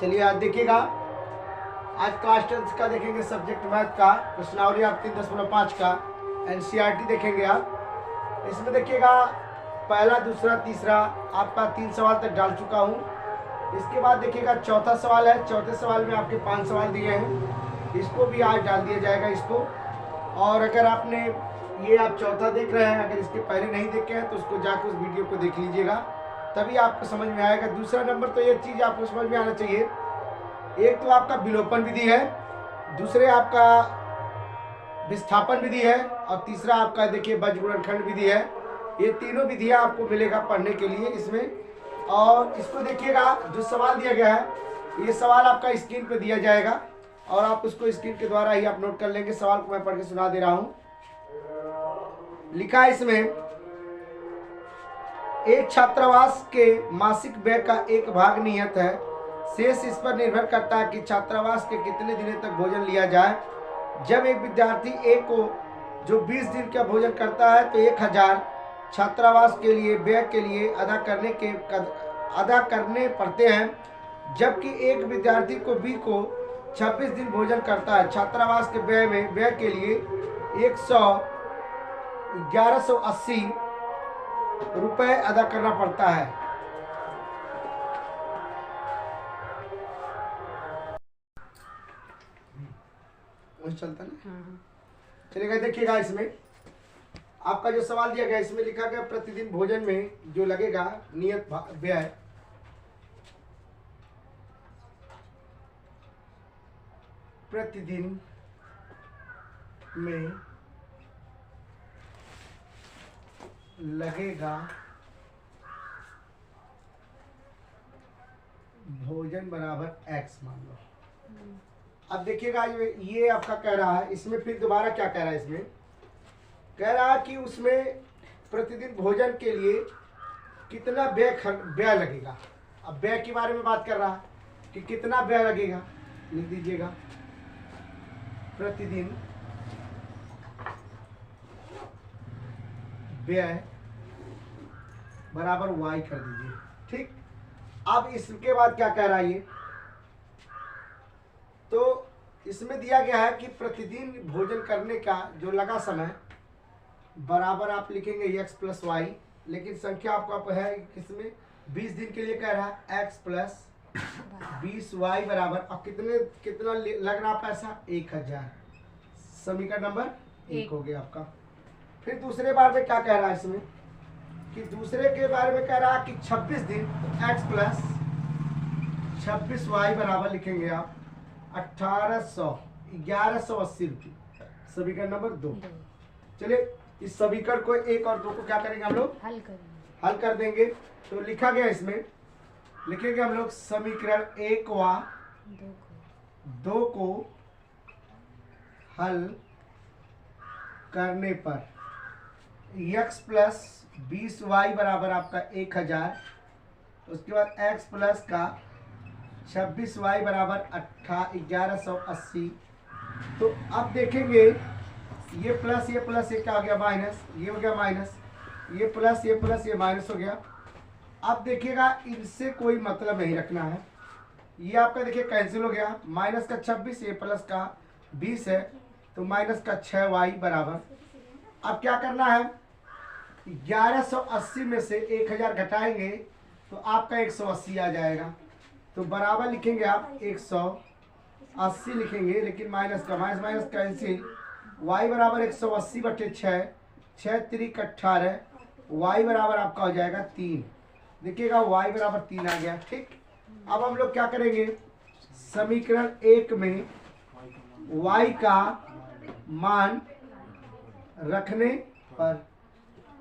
चलिए आज देखिएगा, आज क्लास 10 का देखेंगे सब्जेक्ट मैथ का प्रश्नावली आप 3.5 का एनसीईआरटी देखेंगे आप। इसमें देखिएगा पहला, दूसरा, तीसरा आपका 3 सवाल तक डाल चुका हूँ। इसके बाद देखिएगा चौथा सवाल है। चौथे सवाल में आपके 5 सवाल दिए हैं, इसको भी आज डाल दिया जाएगा इसको। और अगर आपने ये आप चौथा देख रहे हैं, अगर इसके पहले नहीं देखे हैं तो उसको जाकर उस वीडियो को देख लीजिएगा, तभी आपको समझ में आएगा। दूसरा नंबर तो ये चीज़ आपको समझ में आना चाहिए, एक तो आपका विलोपन विधि है, दूसरे आपका विस्थापन विधि है, और तीसरा आपका देखिए बजगुणनखंड विधि है। ये तीनों विधियां आपको मिलेगा पढ़ने के लिए इसमें। और इसको देखिएगा, जो सवाल दिया गया है ये सवाल आपका स्क्रीन पे दिया जाएगा और आप उसको स्क्रीन के द्वारा ही आप नोट कर लेंगे। सवाल को मैं पढ़ के सुना दे रहा हूँ। लिखा है इसमें, एक छात्रावास के मासिक व्यय का एक भाग नियत है, शेष इस पर निर्भर करता है कि छात्रावास के कितने दिनों तक भोजन लिया जाए। जब एक विद्यार्थी ए को जो 20 दिन का भोजन करता है तो 1000 छात्रावास के लिए व्यय के लिए अदा करने पड़ते हैं। जबकि एक विद्यार्थी को बी को 26 दिन भोजन करता है, छात्रावास के व्यय के लिए 1180 रुपए अदा करना पड़ता है। चलता ना, चलेगा। देखिएगा इसमें आपका जो सवाल दिया गया, इसमें लिखा गया प्रतिदिन भोजन में जो लगेगा नियत व्यय, प्रतिदिन में लगेगा भोजन बराबर x मान लो। अब देखिएगा ये आपका कह रहा है, इसमें फिर दोबारा क्या कह रहा है, इसमें कह रहा है कि उसमें प्रतिदिन भोजन के लिए कितना व्यय लगेगा। अब व्यय के बारे में बात कर रहा है कि कितना व्यय लगेगा, लिख दीजिएगा प्रतिदिन व्यय बराबर y कर दीजिए। ठीक, अब इसके बाद क्या कह रहा है ये, तो इसमें दिया गया है कि प्रतिदिन भोजन करने का जो लगा समय बराबर आप लिखेंगे x प्लस वाई, लेकिन संख्या आपका है किसमें 20 दिन के लिए कह रहा है x प्लस 20y बराबर, अब कितना लग रहा पैसा 1000। समीकरण नंबर 1 हो गया आपका। फिर दूसरे बार में क्या कह रहा है इसमें कि दूसरे के बारे में कह रहा है कि 26 दिन x प्लस 26y बराबर लिखेंगे आप 1180 रुपये। समीकरण नंबर 2। चलिए इस समीकरण को 1 और 2 को क्या करेंगे हम लोग, हल कर देंगे। तो लिखा गया इसमें, लिखेंगे हम लोग समीकरण 1 व 2 को हल करने पर x प्लस 20y बराबर आपका 1000, उसके बाद x प्लस का 26y बराबर 1180। तो अब देखेंगे ये प्लस ये क्या हो गया माइनस, ये हो गया माइनस, ये प्लस ये माइनस हो गया। अब देखिएगा इनसे कोई मतलब नहीं रखना है, ये आपका देखिए कैंसिल हो गया, माइनस का 26 ये प्लस का 20 है तो माइनस का 6y बराबर। अब क्या करना है, 1180 में से 1000 घटाएंगे तो आपका 180 आ जाएगा, तो बराबर लिखेंगे आप 180 लिखेंगे, लेकिन माइनस का माइनस कैंसिल, y बराबर 180 बटे 6, 6 3 18, y बराबर आपका हो जाएगा 3। देखिएगा y बराबर 3 आ गया। ठीक, अब हम लोग क्या करेंगे, समीकरण 1 में y का मान रखने पर,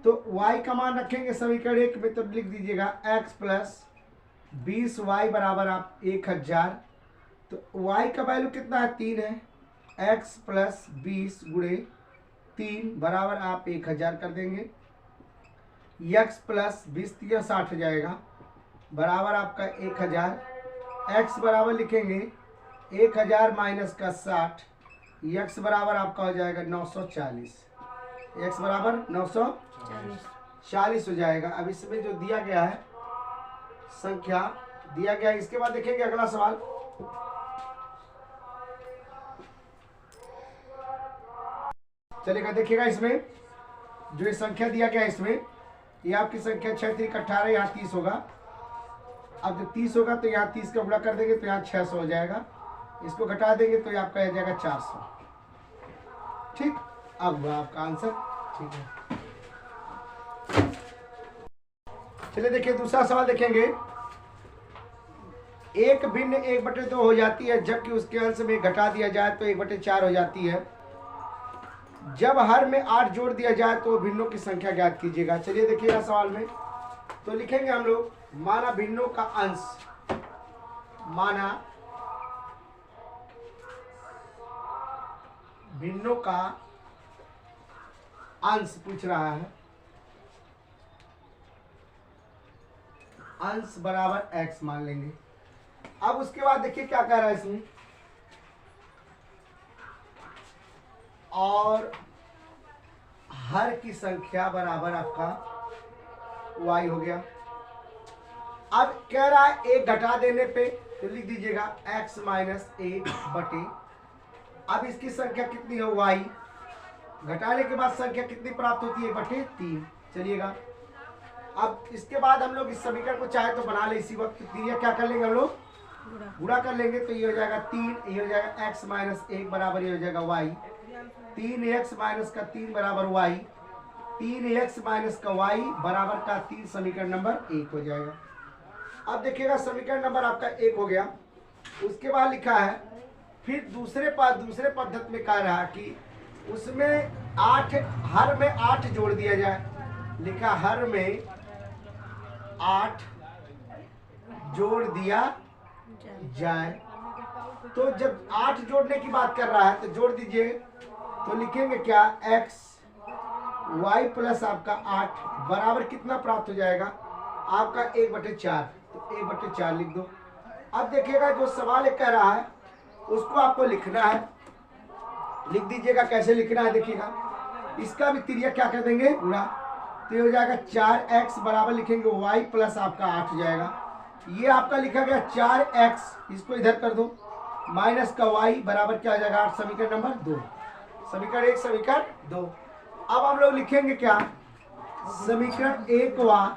तो y का मान रखेंगे समीकरण 1 में, तो लिख दीजिएगा x प्लस 20y बराबर आप 1000। तो y का वैल्यू कितना है 3 है, x प्लस 20 गुणे 3 बराबर आप 1000 कर देंगे। x प्लस 20 3 60 हो जाएगा बराबर आपका 1000। x बराबर लिखेंगे 1000 माइनस का 60, x बराबर आपका हो जाएगा 940, x बराबर 940 हो जाएगा। अब इसमें जो दिया गया है संख्या दिया गया। इसके बाद देखेंगे अगला सवाल। चलेगा, देखिएगा इसमें जो ये संख्या दिया गया है, इसमें ये आपकी संख्या 6 3 18, यहाँ 30 होगा। अब जब 30 होगा तो यहाँ 30 का गुणा कर देंगे तो यहाँ 600 हो जाएगा। इसको घटा देंगे तो ये आपका आ जाएगा 400। ठीक, अब आपका आंसर ठीक है। चलिए देखिए दूसरा सवाल देखेंगे। एक भिन्न 1/2 हो जाती है, जबकि उसके अंश में घटा दिया जाए तो 1/4 हो जाती है। जब हर में 8 जोड़ दिया जाए तो भिन्नों की संख्या ज्ञात कीजिएगा। चलिए देखिएगा सवाल में तो लिखेंगे हम लोग, माना भिन्नों का अंश, माना भिन्नों का अंश पूछ रहा है, अंश बराबर x मान लेंगे। अब उसके बाद देखिए क्या कह रहा है इसमें, और हर की संख्या बराबर आपका y हो गया। अब कह रहा है एक घटा देने पे तो लिख दीजिएगा x माइनस 1 बटे, अब इसकी संख्या कितनी है y, घटाने के बाद संख्या कितनी प्राप्त होती है 1/3। चलिएगा अब इसके बाद हम लोग इस समीकरण को चाहे तो बना ले इसी वक्त, तो ये क्या कर लेंगे हम लोग, गुणा कर लेंगे तो ये हो जाएगा 3, ये हो जाएगा x माइनस 1 बराबर ये हो जाएगा y, 3x माइनस का 3 बराबर y, 3x माइनस का y बराबर का 3 समीकरण नंबर 1 हो जाएगा। अब देखिएगा समीकरण नंबर आपका 1 हो गया। उसके बाद लिखा है फिर दूसरे पद्धति में कह रहा कि उसमें 8, हर में 8 जोड़ दिया जाए। लिखा हर में 8 जोड़ दिया जाए, तो जब 8 जोड़ने की बात कर रहा है तो जोड़ दीजिए, तो लिखेंगे क्या, x y प्लस आपका 8 बराबर कितना प्राप्त हो जाएगा आपका 1/4, तो 1/4 लिख दो। अब देखिएगा जो सवाल कह रहा है उसको आपको लिखना है, लिख दीजिएगा कैसे लिखना है। देखिएगा इसका भी तिरिया क्या कर देंगे, गुणा, तो ये हो जाएगा 4x बराबर लिखेंगे y प्लस आपका 8 हो जाएगा। ये आपका लिखा गया 4x, इसको इधर कर दो, माइनस का y बराबर क्या हो जाएगा 8, समीकरण नंबर 2, समीकरण 1 समीकरण 2। अब हम लोग लिखेंगे क्या, समीकरण 1 व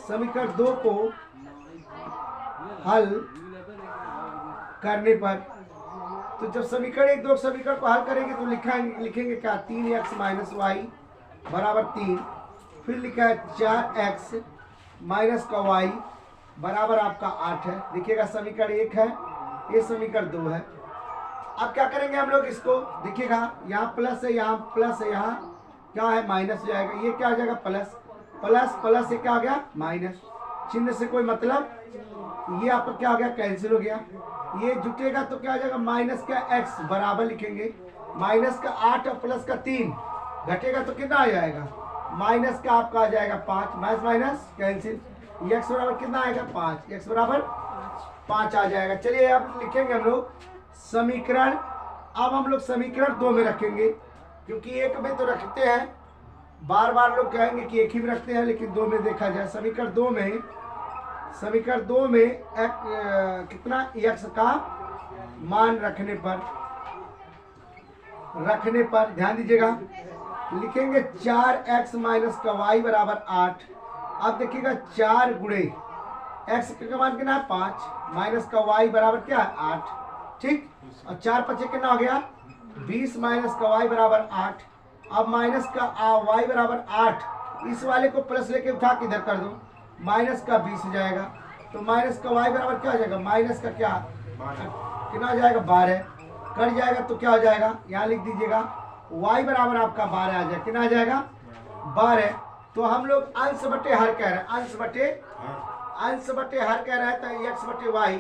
समीकरण 2 को हल करने पर, तो जब समीकरण 1 2 समीकरण को हल करेंगे तो लिखेंगे क्या, 3x माइनस y बराबर 3, फिर लिखा है 4x माइनस का y बराबर आपका 8 है। देखिएगा समीकरण 1 है, ये समीकरण 2 है। अब क्या करेंगे हम लोग इसको, देखिएगा यहाँ प्लस है, यहाँ प्लस है, यहाँ क्या है माइनस हो जाएगा, ये क्या हो जाएगा प्लस, प्लस प्लस ये क्या हो गया माइनस, चिन्ह से कोई मतलब, ये आपका क्या हो गया कैंसिल हो गया, ये जुटेगा तो क्या हो जाएगा माइनस का x बराबर लिखेंगे माइनस का 8 और प्लस का 3, घटेगा तो कितना आ जाएगा, माइनस का आपका आ जाएगा 5, माइनस माइनस कैंसिल, x बराबर कितना आएगा 5, x बराबर 5 आ जाएगा। चलिए अब लिखेंगे हम लोग समीकरण, अब हम लोग समीकरण 2 में रखेंगे, क्योंकि 1 में तो रखते हैं, बार बार लोग कहेंगे कि 1 ही में रखते हैं, लेकिन 2 में देखा जाए। समीकरण 2 में कितना x का मान रखने पर ध्यान दीजिएगा, लिखेंगे 4x माइनस का y बराबर 8। अब देखिएगा 4 गुणे x का मान कितना है 5, माइनस का y बराबर क्या है 8, ठीक, और 4 5 कितना हो गया 20 माइनस का y बराबर 8। अब माइनस का y बराबर 8, इस वाले को प्लस लेके उठा के इधर कर दो, माइनस का 20 हो जाएगा, तो माइनस का y बराबर क्या हो जाएगा, माइनस का क्या कितना हो जाएगा 12, कट जाएगा तो क्या हो जाएगा, यहाँ लिख दीजिएगा y बराबर आपका 12 आ जाएगा, कितना आ जाएगा 12। तो हम लोग अंश बटे हर कह रहे हैं, अंश बटे हर कह रहे हैं, तो x बटे y,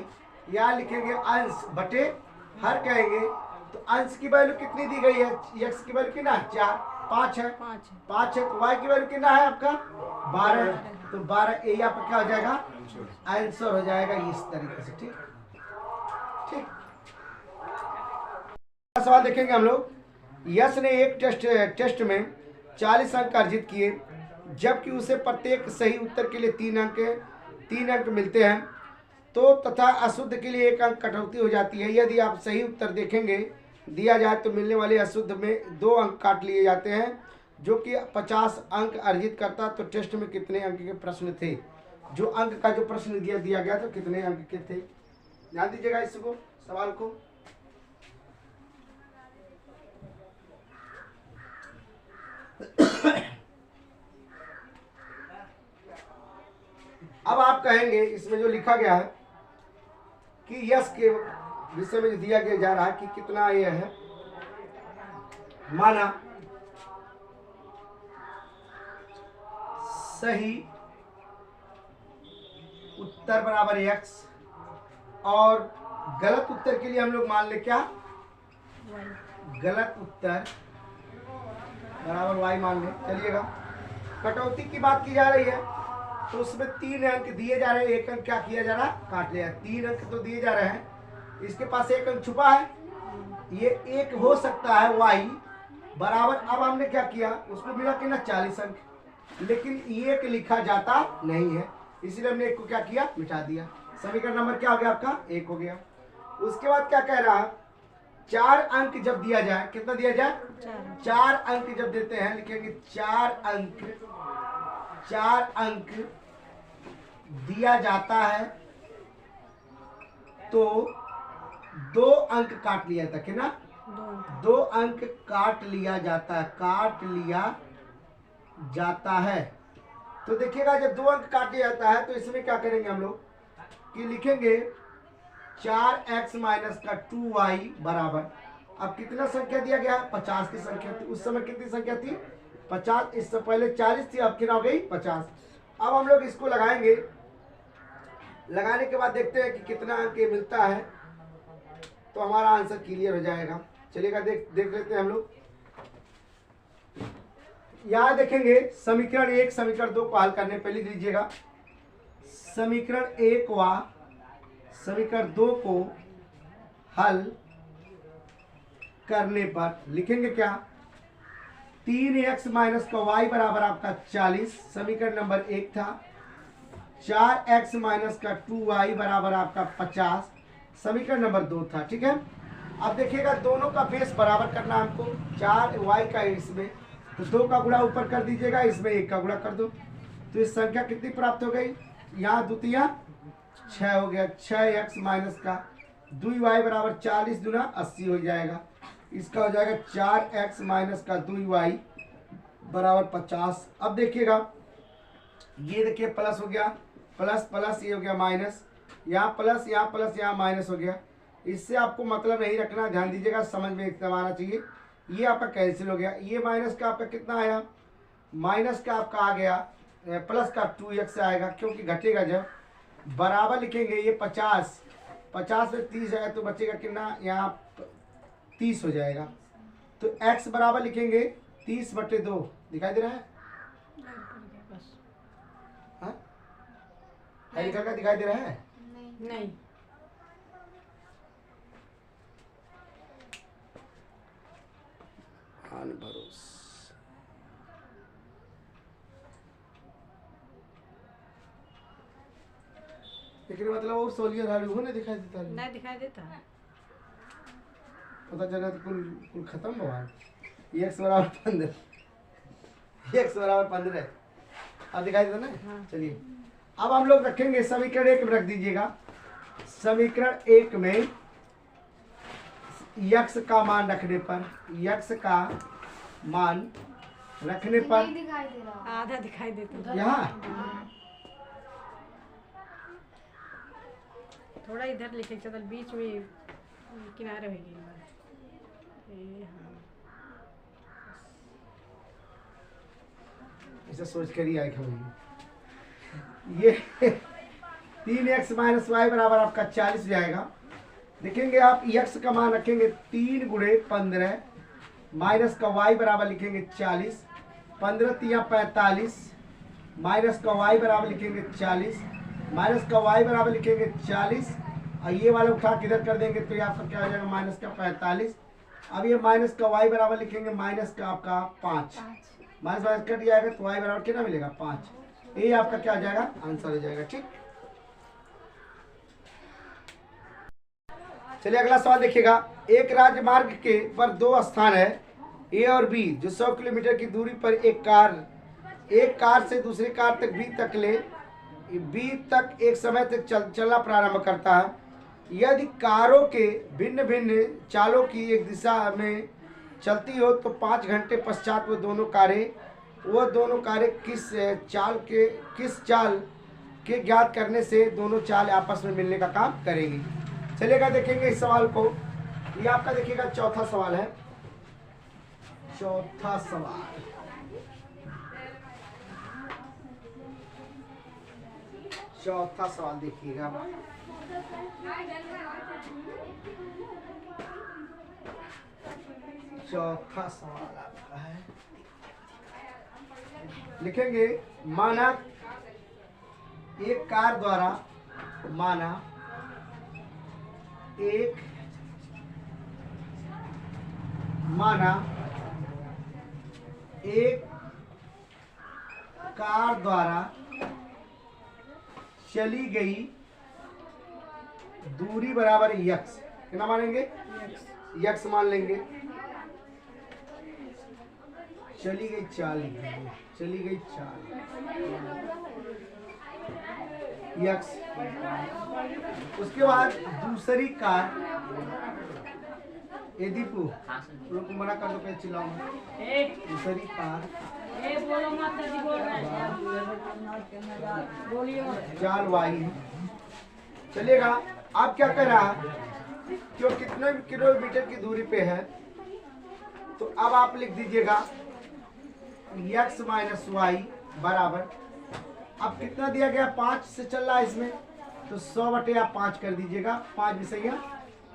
यहाँ लिखेंगे अंश बटे हर कहेंगे, तो अंश की वैल्यू कितनी दी गई है, x की वैल्यू कितना 4 5 है, 5 है, तो y की वैल्यू कितना है आपका 12, तो 12 ये आपका क्या हो जाएगा आंसर हो जाएगा इस तरीके से। ठीक ठीक, सवाल देखेंगे हम लोग। यश ने एक टेस्ट में 40 अंक अर्जित किए, जबकि उसे प्रत्येक सही उत्तर के लिए 3 अंक 3 अंक मिलते हैं तो तथा अशुद्ध के लिए 1 अंक कटौती हो जाती है। यदि आप सही उत्तर देखेंगे दिया जाए तो मिलने वाले अशुद्ध में 2 अंक काट लिए जाते हैं जो कि 50 अंक अर्जित करता। तो टेस्ट में कितने अंक के प्रश्न थे, जो अंक का जो प्रश्न दिया गया तो कितने अंक के थे, ध्यान दीजिएगा इसको सवाल को। अब आप कहेंगे इसमें जो लिखा गया है कि यश के विषय में जो दिया गया जा रहा है कि कितना ये है, माना सही उत्तर बराबर x और गलत उत्तर के लिए हम लोग मान ले क्या, गलत उत्तर बराबर y मान ले। चलिएगा कटौती की बात की जा रही है तो उसमें 3 अंक दिए जा रहे हैं, 1 अंक क्या किया जा रहा है, काट लिया। 3 अंक तो दिए जा रहे हैं, इसके पास 1 अंक छुपा है, ये 1 हो सकता है y बराबर। अब हमने क्या किया, उसको मिला कि ना 40 अंक, लेकिन 1 लिखा जाता नहीं है, इसलिए हमने 1 को क्या किया, मिटा दिया। समीकरण नंबर क्या हो गया आपका, 1 हो गया। उसके बाद क्या कह रहा है, 4 अंक जब दिया जाए, कितना दिया जाए, 4 अंक जब देते हैं लिखेंगे 4 अंक दिया जाता है तो 2 अंक काट लिया था कि ना, 2 अंक काट लिया जाता है। तो देखिएगा जब 2 अंक काट लिया जाता है तो इसमें क्या करेंगे हम लोग कि लिखेंगे 4x माइनस का 2y बराबर, अब कितना संख्या दिया गया, 50 की संख्या थी। उस समय कितनी संख्या थी, 50। इससे पहले 40 थी, अब कितना हो गई, 50। अब हम लोग इसको लगाएंगे, लगाने के बाद देखते हैं कि कितना अंक मिलता है तो हमारा आंसर क्लियर हो जाएगा। चलिएगा देख लेते हैं हम लोग। यहाँ देखेंगे समीकरण 1 समीकरण 2 को हल करने पे लिख लीजिएगा, समीकरण 1 व समीकरण 2 को हल करने पर लिखेंगे क्या, 3x माइनस का y बराबर आपका 40 समीकरण नंबर 1 था, 4x माइनस का 2y बराबर आपका 50 समीकरण नंबर 2 था। ठीक है, अब देखिएगा दोनों का बेस बराबर करना हमको, 4y का इसमें तो 2 का गुणा ऊपर कर दीजिएगा, इसमें 1 का गुणा कर दो तो इस संख्या कितनी प्राप्त हो गई, यहाँ द्वितीय 6 हो गया। 6x माइनस का 2y बराबर 40 दूना 80 हो जाएगा, इसका हो जाएगा 4x माइनस का 2y बराबर 50। अब देखिएगा ये देखिए प्लस हो गया, प्लस प्लस ये हो गया माइनस, यहाँ प्लस यहाँ माइनस हो गया। इससे आपको मतलब नहीं रखना, ध्यान दीजिएगा, समझ में एकदम आना चाहिए। ये आपका कैंसिल हो गया, ये माइनस का आपका कितना आया, माइनस का आपका आ गया प्लस का 2x आएगा, क्योंकि घटेगा जब। बराबर लिखेंगे ये 50 में 30 है तो बचेगा कितना, यहाँ 30 हो जाएगा। तो x बराबर लिखेंगे 30/2, दिखाई दे रहा है, हाँ लिखा का दिखाई दे रहा है, नहीं भरोसा। लेकिन मतलब और सोलियर हाल ने दिखाई देता है, नहीं दिखाई देता है, पता चला तो कुल खत्म हुआ। x बराबर 15, x बराबर 15 अब दिखाई देता ना। हाँ। चलिए अब हम लोग रखेंगे समीकरण 1 में रख दीजिएगा, समीकरण 1 में x का मान रखने पर, x का मान रखने पर नहीं दिखाई दे रहा, आधा दिखाई देता, यहाँ थोड़ा इधर लिखे चल, बीच में किनारे हो गई। ऐसा सोच कर ही आए ये 3x माइनस वाई बराबर आपका 40 हो जाएगा। देखेंगे आप x का मान रखेंगे 3 गुणे 15 माइनस का y बराबर लिखेंगे 40, 15 तिया 45 माइनस का y बराबर लिखेंगे 40, माइनस का y बराबर लिखेंगे 40 और ये वाला उठा के इधर कर देंगे तो ये आपका क्या हो जाएगा, माइनस का 45। अब ये माइनस का y बराबर लिखेंगे माइनस का आपका 5, माइनस माइनस कट जाएगा तो y बराबर कितना मिलेगा, 5। ये आपका क्या हो जाएगा, आंसर हो जाएगा। ठीक। चलिए अगला सवाल देखिएगा। एक राजमार्ग के पर दो स्थान है ए और बी, जो 100 किलोमीटर की दूरी पर एक कार से दूसरी कार तक बी तक एक समय तक चलना प्रारंभ करता है। यदि कारों के भिन्न भिन्न चालों की एक दिशा में चलती हो तो 5 घंटे पश्चात वो दोनों कारें किस चाल के ज्ञात करने से दोनों चाल आपस में मिलने का काम करेंगी। चलिएगा देखेंगे इस सवाल को। ये आपका देखिएगा चौथा सवाल है। चौथा सवाल देखिएगा। चौथा सवाल आपका है, लिखेंगे माना एक कार द्वारा चली गई दूरी बराबर यक्स, कितना मानेंगे? यक्स मान लेंगे। चली गई चाल यक्स। उसके बाद दूसरी कार, ए दीपू लोग को मना कर दो, पे चिल्लाऊंगा। दूसरी कार चाल वाई। चलिएगा, आप क्या कर रहा है, जो कितने किलोमीटर की दूरी पे है, तो अब आप लिख दीजिएगा x माइनस वाई बराबर, अब कितना दिया गया, 5 से चल रहा है इसमें, तो 100 बटे आप 5 कर दीजिएगा, 5 भी सही है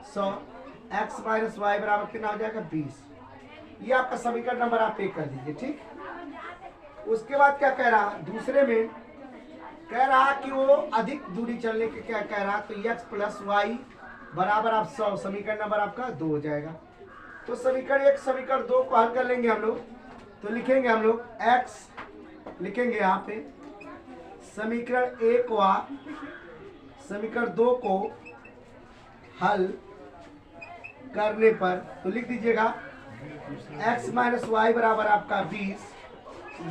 100। x माइनस वाई बराबर कितना हो जाएगा 20। ये आपका समीकरण नंबर आप पे कर दीजिए, ठीक। उसके बाद क्या कह रहा, दूसरे में कह रहा कि वो अधिक दूरी चलने के क्या कह रहा, तो x प्लस वाई बराबर आप 100, समीकरण नंबर आपका 2 हो जाएगा। तो समीकरण 1 समीकरण 2 को हल कर लेंगे हम लोग, तो लिखेंगे हम लोग x लिखेंगे यहाँ पे, समीकरण 1 व समीकरण 2 को हल करने पर तो लिख दीजिएगा x माइनस वाई बराबर आपका 20,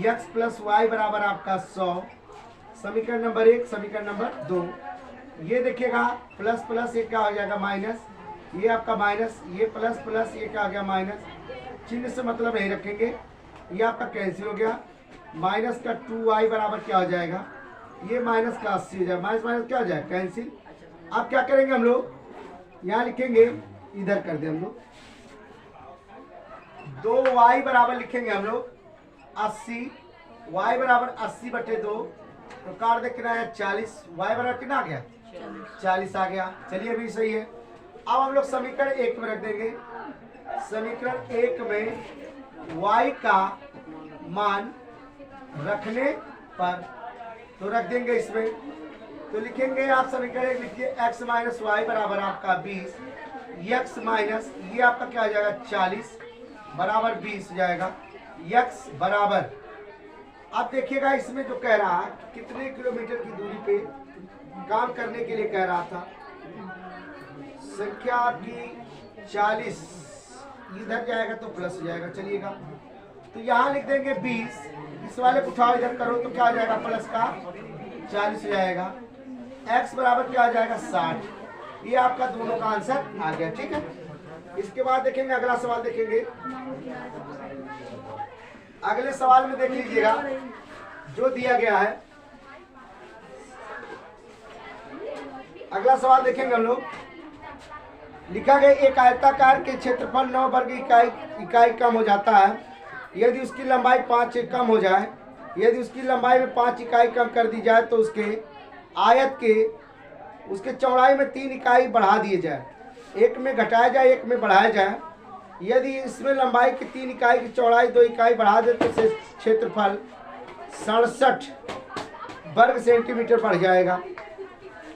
x प्लस वाई बराबर आपका 100, समीकरण नंबर 1 समीकरण नंबर 2। ये देखिएगा प्लस प्लस ये क्या हो जाएगा माइनस, ये आपका माइनस, ये प्लस प्लस ये क्या हो गया माइनस, चिन्ह से मतलब नहीं रखेंगे, ये आपका कैंसिल हो गया। माइनस का 2y बराबर क्या हो जाएगा, ये माइनस का 80 हो जाएगा, माइनस माइनस क्या हो जाएगा कैंसिल। अब क्या करेंगे हम लोग, यहाँ लिखेंगे, इधर कर दे हम लोग, 2y बराबर लिखेंगे हम लोग 80, y बराबर 80 बटे 2, तो काट दे कितना है 40, y बराबर कितना आ गया 40 आ गया। चलिए भी सही है। अब हम लोग समीकरण 1 में रख देंगे, समीकरण 1 में y का मान रखने पर तो रख देंगे इसमें, तो लिखेंगे आप समीकरण 1 लिखिए x माइनस वाई बराबर आपका 20, x माइनस ये आपका क्या हो जाएगा 40 बराबर 20 हो जाएगा, x बराबर, आप देखिएगा इसमें जो कह रहा है कितने किलोमीटर की दूरी पे काम करने के लिए कह रहा था, संख्या आपकी 40, इधर जाएगा तो प्लस हो जाएगा। चलिएगा, तो यहाँ लिख देंगे 20, इस वाले को उठाओ इधर करो तो क्या हो जाएगा प्लस का 40 हो जाएगा, x बराबर क्या हो जाएगा 60। ये आपका दोनों का आंसर आ गया, ठीक है। इसके बाद देखेंगे अगला सवाल देखेंगे। अगले सवाल में देख लीजिएगा जो दिया गया है, अगला सवाल देखेंगे हम लोग, लिखा गया एक आयताकार के क्षेत्रफल 9 वर्ग इकाई कम हो जाता है यदि उसकी लंबाई 5 कम हो जाए, यदि उसकी लंबाई में 5 इकाई कम कर दी जाए तो उसके आयत के उसके चौड़ाई में 3 इकाई बढ़ा दिए जाए, एक में घटाया जाए एक में बढ़ाया जाए। यदि इसमें लंबाई की 3 इकाई की चौड़ाई 2 इकाई बढ़ा दे तो क्षेत्रफल 67 वर्ग सेंटीमीटर बढ़ जाएगा।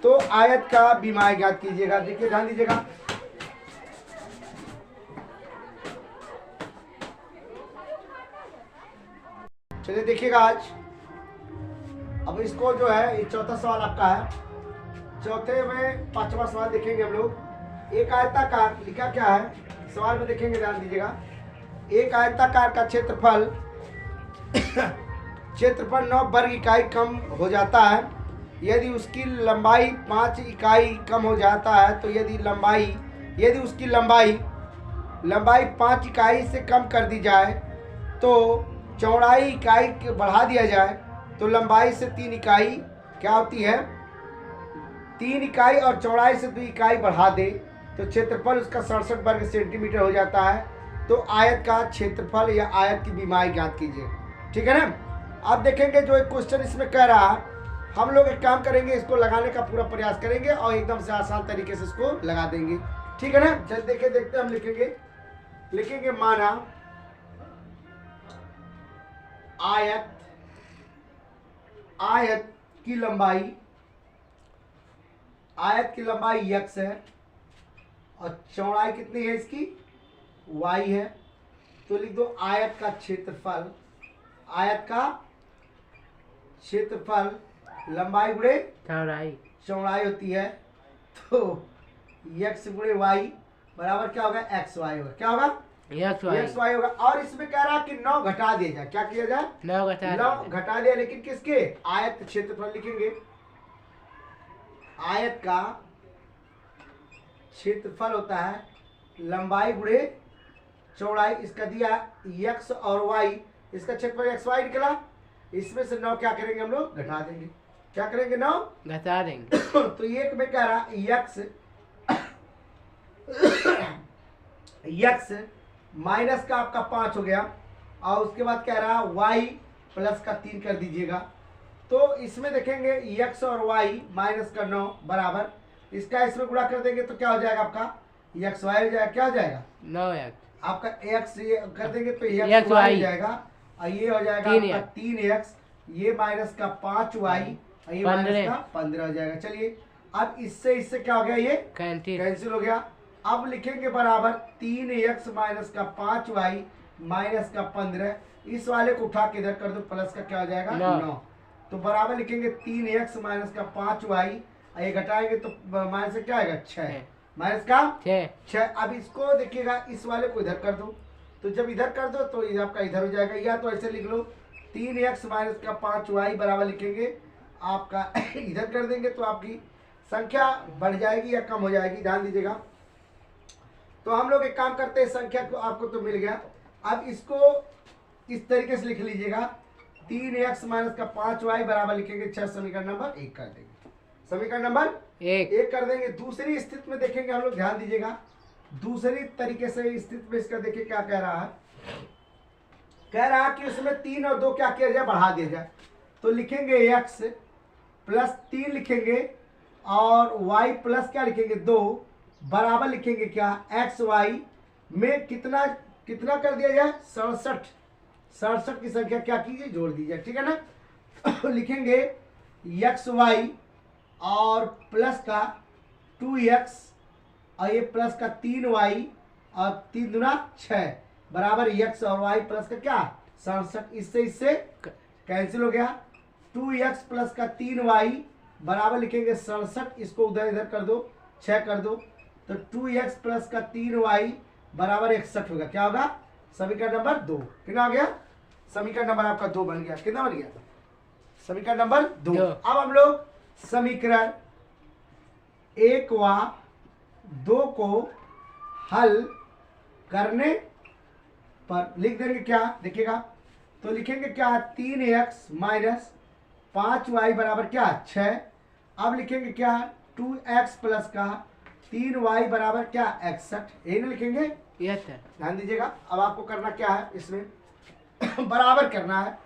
तो आयत का विमाय ज्ञात कीजिएगा। देखिए ध्यान दीजिएगा, चलिए देखिएगा आज, अब इसको जो है ये चौथा सवाल आपका है, चौथे में 5वां सवाल देखेंगे हम लोग। एक आयताकार लिखा क्या है सवाल में, देखेंगे ध्यान दीजिएगा। एक आयताकार का क्षेत्रफल क्षेत्रफल 9 वर्ग इकाई कम हो जाता है यदि उसकी लंबाई 5 इकाई कम हो जाता है। तो यदि उसकी लंबाई 5 इकाई से कम कर दी जाए तो चौड़ाई इकाई बढ़ा दिया जाए तो लंबाई से 3 इकाई क्या होती है, 3 इकाई और चौड़ाई से 2 इकाई बढ़ा दे तो क्षेत्रफल उसका 67 वर्ग सेंटीमीटर हो जाता है। तो आयत का क्षेत्रफल या आयत की बीमारी ज्ञात कीजिए। ठीक है ना। अब देखेंगे जो एक क्वेश्चन इसमें कह रहा है, हम लोग एक काम करेंगे, इसको लगाने का पूरा प्रयास करेंगे और एकदम से आसान तरीके से इसको लगा देंगे। ठीक है ना। चल देखते हम लिखेंगे माना आयत की लंबाई x है और चौड़ाई कितनी है इसकी y है। तो लिख दो आयत का क्षेत्रफल लंबाई गुणे चौड़ाई होती है। तो x गुणे y बराबर क्या होगा, xy होगा। क्या होगा, xy होगा। और इसमें कह रहा है कि 9 घटा दिया जाए। क्या किया जाए, 9 घटा दिया, लेकिन किसके, आयत क्षेत्रफल लिखेंगे। आयत का क्षेत्रफल होता है लंबाई गुणे चौड़ाई। इसका दिया x और y, इसका क्षेत्रफल xy निकला। इसमें से 9 क्या करेंगे हम लोग, घटा देंगे। क्या करेंगे, 9 घटा देंगे। तो एक में कह रहा x माइनस का आपका 5 हो गया और उसके बाद कह रहा y प्लस का 3 कर दीजिएगा। तो इसमें देखेंगे x और y माइनस का 9 बराबर, इसका इसमें गुणा कर देंगे तो क्या हो जाएगा आपका, xy हो जाएगा। क्या हो जाएगा, 9x। आपका x ये कर देंगे तो xy हो जाएगा और ये हो जाएगा आपका 3x, ये माइनस का 5y और ये माइनस का 15 हो जाएगा। चलिए अब इससे क्या हो गया, ये कैंसिल हो गया। अब लिखेंगे बराबर 3x माइनस का 5y माइनस का 15, इस वाले को उठा के इधर कर दो, प्लस का क्या हो जाएगा 9। तो बराबर लिखेंगे 3x माइनस का 5y, ये घटाएंगे तो माइनस से क्या आएगा 6, माइनस का 6। अब इसको देखिएगा, इस वाले को इधर कर दो, तो जब इधर कर दो तो ये आपका इधर हो जाएगा। या तो ऐसे लिख लो 3x माइनस का 5y बराबर लिखेंगे आपका इधर कर देंगे तो आपकी संख्या बढ़ जाएगी या कम हो जाएगी, ध्यान दीजिएगा। तो हम लोग एक काम करते हैं, संख्या को आपको तो मिल गया। अब इसको इस तरीके से लिख लीजिएगा 3x माइनस का 5y बराबर लिखेंगे 6, समीकरण नंबर 1 कर देंगे। समीकरण नंबर 1 कर देंगे। दूसरी स्थिति में देखेंगे हम लोग, ध्यान दीजिएगा। दूसरी तरीके से स्थिति में इसका देखिए क्या कह रहा है, कह रहा है कि उसमें 3 और 2 क्या किया जाए, बढ़ा दिया जाए। तो लिखेंगे x प्लस 3 लिखेंगे और y प्लस क्या लिखेंगे 2 बराबर लिखेंगे क्या, एक्स वाई में कितना कर दिया जाए, 67 की संख्या क्या कीजिए, जोड़ दीजिए। ठीक है ना। लिखेंगे एक्स वाई और प्लस का 2x और ये प्लस का 3y और 3 दूना 6 बराबर x और y प्लस का क्या 67। इससे कैंसिल हो गया। 2x प्लस का 3y बराबर लिखेंगे 67, इसको इधर कर दो, 6 कर दो, तो 2x प्लस का 3y बराबर 61 होगा। क्या होगा, समीकरण नंबर 2। कितना हो गया, समीकरण नंबर आपका 2 बन गया। कितना बन गया, समीकरण नंबर 2। अब हम लोग समीकरण 1 व 2 को हल करने पर लिख देंगे क्या, देखिएगा। तो लिखेंगे क्या, 3x माइनस 5y बराबर क्या 6। अब लिखेंगे क्या 2x प्लस का 3y बराबर क्या 61, यही ना लिखेंगे। ध्यान दीजिएगा। अब आपको करना क्या है, इसमें बराबर करना है।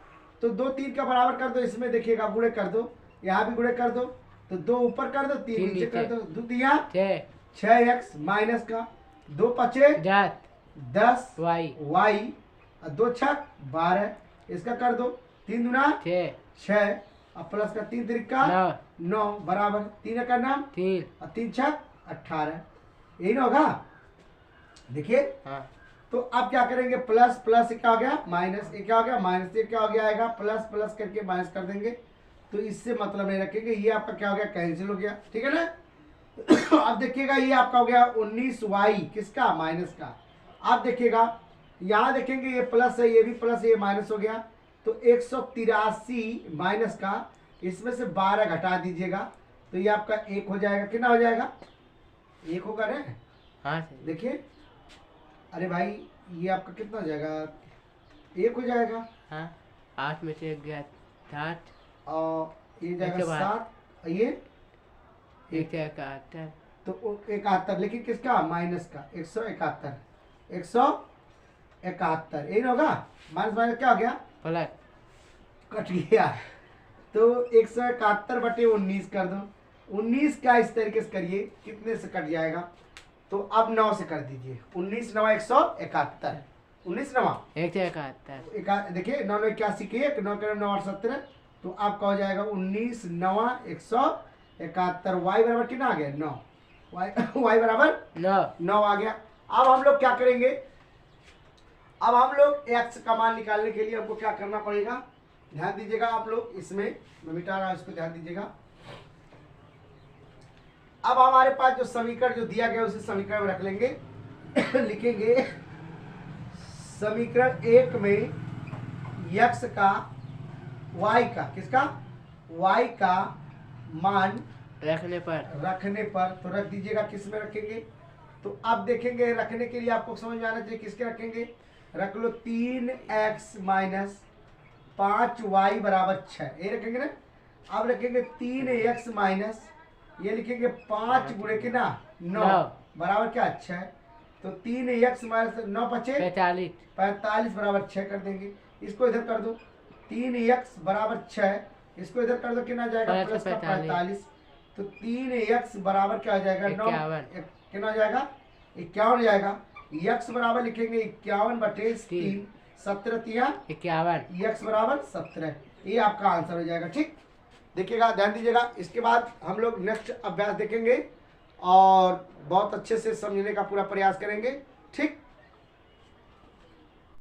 तो 2 3 का बराबर कर दो, इसमें देखिएगा गुणे कर दो, यहाँ भी गुणे कर दो, तो 2 ऊपर कर दो, 3 नीचे कर दो। 2 तिया 6x माइनस का 2 5 10 y और 2 6 12, इसका कर दो, 3 दूना 6 और प्लस का 3 त्रिका 9 बराबर 3 का नाम 3 और 3 6 18, यही ना होगा। देखिए तो अब क्या करेंगे, प्लस प्लस क्या हो गया माइनस, ये क्या हो गया माइनस, ये क्या हो गया आएगा प्लस प्लस करके माइनस कर देंगे। तो इससे मतलब नहीं रखेंगे, ये आपका क्या हो गया कैंसिल हो गया। ठीक है ना। अब देखिएगा ये आपका हो गया 19y किसका माइनस का। अब देखिएगा यहाँ देखेंगे ये प्लस है, ये भी प्लस है, ये माइनस हो गया। तो 183 माइनस का, इसमें से 12 घटा दीजिएगा तो ये आपका 1 हो जाएगा। कितना हो जाएगा? 1 होगा ना? हाँ सर। देखिए, अरे भाई ये आपका कितना हो जाएगा? 1 हो जाएगा। हाँ 8 में से 1 गया 7 और ये इसके जाएगा बाद? 7, ये 1 से 71 तो 71, लेकिन किसका? माइनस का। 171 171 यही होगा। माइनस माइनस क्या हो गया? प्लस। कट गया। तो 171/19 कर दो। 19 का इस तरीके से करिए, कितने से कट जाएगा? तो अब 9 से कर दीजिए। 19 9 171, 19 9 1 से 71 देखिए 9 9 81 के 1 9 9 8 17, तो आपका हो जाएगा 19 9 171। वाई बराबर कितना आ गया? 9। वाई बराबर 9 आ गया। अब हम लोग क्या करेंगे? अब हम लोग x का मान निकालने के लिए हमको क्या करना पड़ेगा? ध्यान दीजिएगा आप लोग, इसमें मैं मिटा रहा हूं, इसको ध्यान दीजिएगा। अब हमारे पास जो समीकरण जो दिया गया उसे समीकरण में रख लेंगे। लिखेंगे समीकरण 1 में x का y का, किसका? y का मान रखने पर तो रख दीजिएगा। किस में रखेंगे? तो अब देखेंगे रखने के लिए आपको समझ में आना चाहिए किसके रखेंगे। रख लो 3x माइनस 5y बराबर 6, ये रखेंगे ना। अब रखेंगे 3x माइनस, ये लिखेंगे 5 गुणे के ना 9 बराबर क्या? 6। तो 3x माइनस 9 5 45 बराबर 6 कर देंगे। इसको इधर कर दो। 3x बराबर 6, इसको इधर कर दो। कितना जाएगा? प्लस का 45। तो 3x बराबर क्या हो जाएगा? 9। कितना हो जाएगा? 51 हो जाएगा। x बराबर लिखेंगे 51/3, 17 तिया 51। x बराबर 17। ये आपका आंसर हो जाएगा। ठीक, देखिएगा, ध्यान दीजिएगा। इसके बाद हम लोग नेक्स्ट अभ्यास देखेंगे और बहुत अच्छे से समझने का पूरा प्रयास करेंगे। ठीक।